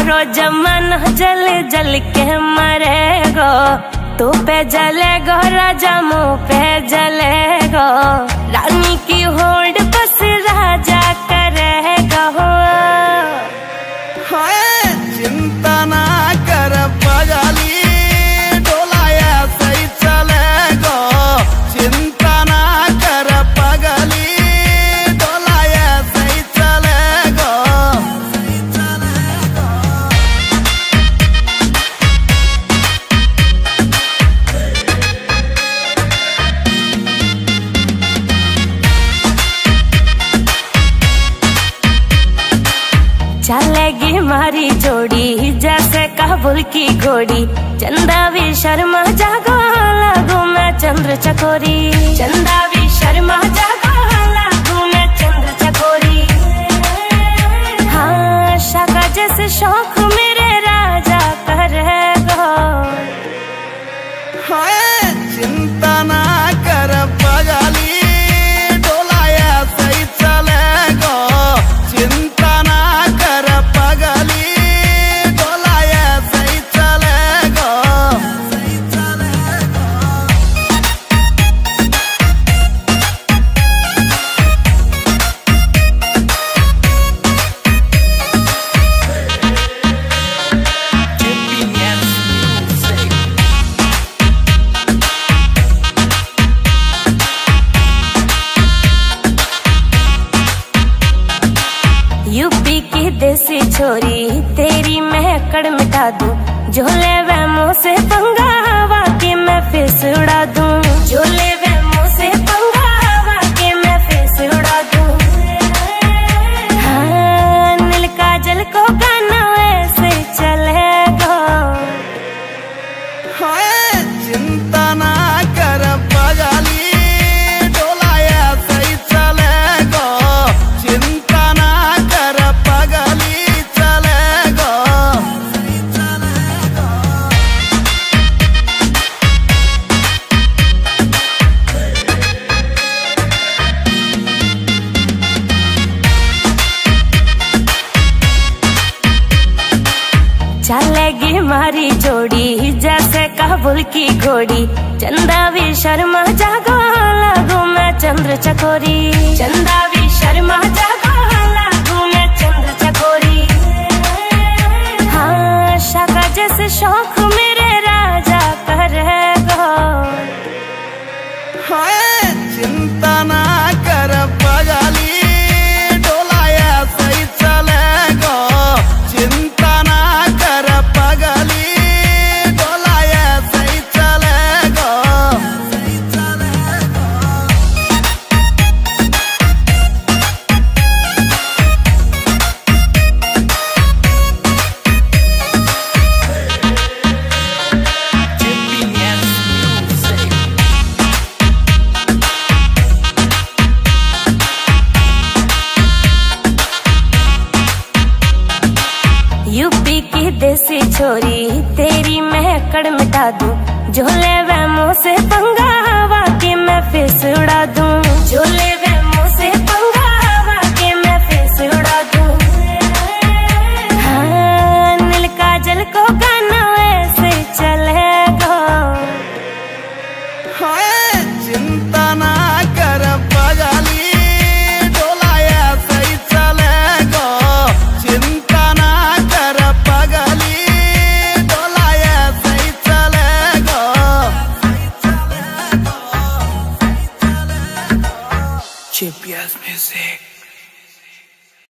सारो जमाना जल जल के मरेगो। तू पे जलेगो राजा मुँह पे जलेगो। रानी की होड़ बस राजा करेगा। चिंता ना कर पगली, डोला ऐसे ही चलेगो। चिंता ना कर पगली, डोला ऐसे ही चलेगो। चलेगी मारी जोड़ी जैसे काबुल की घोड़ी। चंदा भी शर्मा जागो लागू मैं चंद्र चकोरी। चंदा भी शर्मा जागो लागू मैं चंद्र चकोरी। हाँ शाका जैसे शौक मेरे राजा करेगो। चिंता ना कर पगली, डोला ऐसे ही चलेगो। चिंता ना कर पगली, डोला ऐसे ही चलेगो। यूपी की देसी छोरी तेरी मैं अकड़ मिटा दूं। झोले वे मुँह से पंगा वाके मैं फिस उड़ा दूं। झोले वे मुँह से पंगा वाके मैं फिस उड़ा दूं। हाँ नील काजल को गाना वैसे चलेगा। चिंता ना कर पगली, डोला ऐसे ही चलेगो। चिंता ना कर पगली, चलेगो। चलेगी मारी जोड़ी जैसे काबुल की घोड़ी। चंदा भी शर्मा जागो लागू मैं चंद्र चकोरी। चंदा भी शर्मा जागो लागू मैं चंद्र चकोरी। हाँ शाका जैसे शौक मेरे राजा करेगो। चिंता ना कर पगली, डोला ऐसे ही चलेगो। चिंता ना कर पगली, डोला ऐसे ही चलेगो। यूपी की देसी छोरी तेरी मैं अकड़ मिटा दूं। झोले वे मुँह से पंगा वाके मैं फिस उड़ा दूं। झोले वे मुँह से पंगा वाके मैं फिस उड़ा दूं। हाँ नील काजल को गाना वैसे चलेगा। चिंता ना कर पगली, डोला ऐसे ही चलेगो। चिंता ना कर पगली, डोला ऐसे ही चलेगो। GPS music.